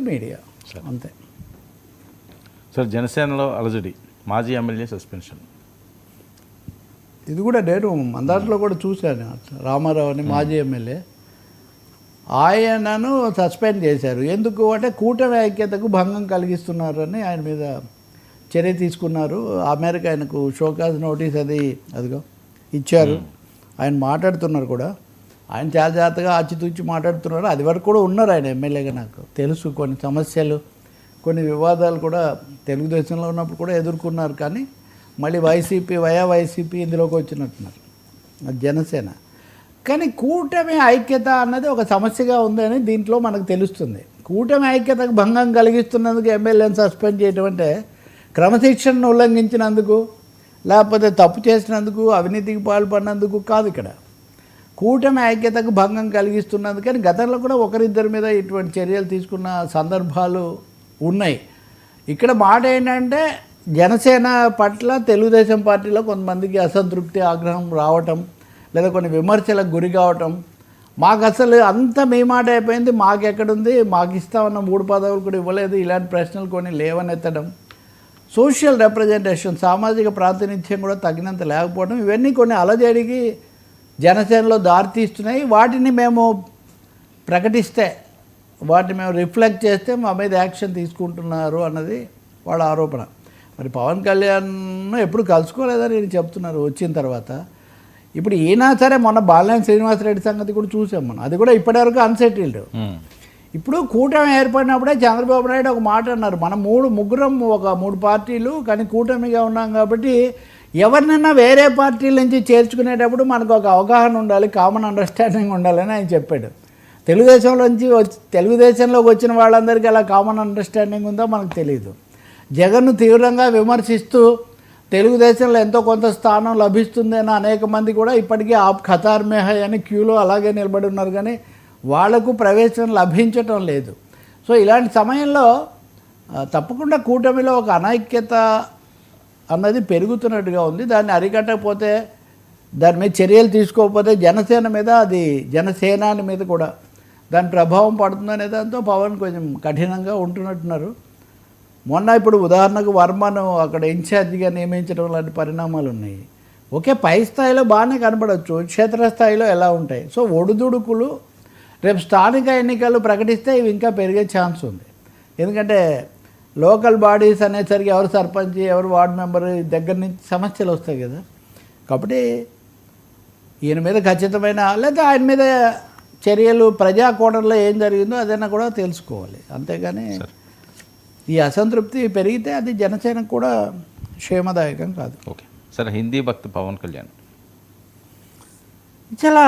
Media అంతే. Sir, జనసేనలో అలజడి, మాజీ ఎమ్మెల్యే సస్పెన్షన్. ఇది కూడా నేను మన దాంట్లో కూడా చూశాను. రామారావు అని మాజీ ఎమ్మెల్యే, ఆయనను సస్పెండ్ చేశారు. ఎందుకు అంటే కూటమి ఐక్యతకు భంగం కలిగిస్తున్నారని ఆయన మీద చర్య తీసుకున్నారు. ఆ మేరకు ఆయనకు షోకాజ్ నోటీస్ అదిగో ఇచ్చారు. ఆయన మాట్లాడుతున్నారు కూడా, ఆయన చాలా జాగ్రత్తగా ఆచితూచి మాట్లాడుతున్నారు. అది వరకు కూడా ఉన్నారు ఆయన ఎమ్మెల్యేగా. నాకు తెలుసు కొన్ని సమస్యలు, కొన్ని వివాదాలు కూడా తెలుగుదేశంలో ఉన్నప్పుడు కూడా ఎదుర్కొన్నారు. కానీ మళ్ళీ వైసీపీ ఇందులోకి వచ్చినట్టున్నారు, జనసేన. కానీ కూటమి ఐక్యత అన్నది ఒక సమస్యగా ఉందని దీంట్లో మనకు తెలుస్తుంది. కూటమి ఐక్యతకు భంగం కలిగిస్తున్నందుకు ఎమ్మెల్యేని సస్పెండ్ చేయడం అంటే క్రమశిక్షణను ఉల్లంఘించినందుకు, లేకపోతే తప్పు చేసినందుకు, అవినీతికి పాల్పడినందుకు కాదు. ఇక్కడ కూటమి ఐక్యతకు భంగం కలిగిస్తున్నందుకు. కానీ గతంలో కూడా ఒకరిద్దరి మీద ఇటువంటి చర్యలు తీసుకున్న సందర్భాలు ఉన్నాయి. ఇక్కడ మాట ఏంటంటే జనసేన పట్ల తెలుగుదేశం పార్టీలో కొంతమందికి అసంతృప్తి, ఆగ్రహం రావటం, లేదా కొన్ని విమర్శలకు గురి కావటం. మాకు అసలు అంత మీ మాట అయిపోయింది, మాకు ఎక్కడుంది, మాకు ఇస్తామన్న 3 పదవులు కూడా ఇవ్వలేదు, ఇలాంటి ప్రశ్నలు కొన్ని లేవనెత్తడం, సోషల్ రిప్రజెంటేషన్, సామాజిక ప్రాతినిధ్యం కూడా తగినంత లేకపోవడం, ఇవన్నీ కొన్ని అలజడికి జనసేనలో దారితీస్తున్నాయి. వాటిని మేము ప్రకటిస్తే, వాటిని మేము రిఫ్లెక్ట్ చేస్తే మా మీద యాక్షన్ తీసుకుంటున్నారు అన్నది వాళ్ళ ఆరోపణ. మరి పవన్ కళ్యాణ్ ఎప్పుడు కలుసుకోలేదని నేను చెప్తున్నారు వచ్చిన తర్వాత. ఇప్పుడు ఈయన సరే, మొన్న బాలినేని శ్రీనివాసరెడ్డి సంగతి కూడా చూసాం మనం, అది కూడా ఇప్పటివరకు అన్సెటిల్డ్. ఇప్పుడు కూటమి ఏర్పడినప్పుడే చంద్రబాబు నాయుడు ఒక మాట అన్నారు, మనం ముగ్గురం ఒక 3 పార్టీలు కానీ కూటమిగా ఉన్నాం కాబట్టి ఎవరినైనా వేరే పార్టీల నుంచి చేర్చుకునేటప్పుడు మనకు ఒక అవగాహన ఉండాలి, కామన్ అండర్స్టాండింగ్ ఉండాలని ఆయన చెప్పాడు. తెలుగుదేశంలోకి వచ్చిన వాళ్ళందరికీ అలా కామన్ అండర్స్టాండింగ్ ఉందో మనకు తెలియదు. జగన్ను తీవ్రంగా విమర్శిస్తూ తెలుగుదేశంలో ఎంతో కొంత స్థానం లభిస్తుంది అని అనేక మంది కూడా ఇప్పటికీ ఖతార్ మే హై అని క్యూలో అలాగే నిలబడి ఉన్నారు. కానీ వాళ్లకు ప్రవేశం లభించటం లేదు. సో ఇలాంటి సమయంలో తప్పకుండా కూటమిలో ఒక అనైక్యత అన్నది పెరుగుతున్నట్టుగా ఉంది. దాన్ని అరికట్టకపోతే, దాని మీద చర్యలు తీసుకోకపోతే జనసేన మీద, అది జనసేనాని మీద కూడా దాని ప్రభావం పడుతుందనే దాంతో పవన్ కొంచెం కఠినంగా ఉంటున్నట్టున్నారు. మొన్న ఇప్పుడు ఉదాహరణకు వర్మను అక్కడ ఇన్ఛార్జిగా నియమించడం లాంటి పరిణామాలు ఉన్నాయి. ఓకే, పై స్థాయిలో బాగానే కనపడవచ్చు, క్షేత్రస్థాయిలో ఎలా ఉంటాయి? సో ఒడిదుడుకులు రేపు స్థానిక ఎన్నికలు ప్రకటిస్తే ఇవి ఇంకా పెరిగే ఛాన్స్ ఉంది. ఎందుకంటే లోకల్ బాడీస్ అనేసరికి ఎవరు సర్పంచ్, ఎవరు వార్డు మెంబర్ దగ్గర నుంచి సమస్యలు వస్తాయి కదా. కాబట్టి ఈయన మీద ఖచ్చితమైన, లేదా ఆయన మీద చర్యలు ప్రజా కోణంలో ఏం జరిగిందో అదైనా కూడా తెలుసుకోవాలి. అంతేగాని ఈ అసంతృప్తి పెరిగితే అది జనసేనకు కూడా క్షేమదాయకం కాదు. ఓకే సార్, హిందీ భక్తి పవన్ కళ్యాణ్ చాలా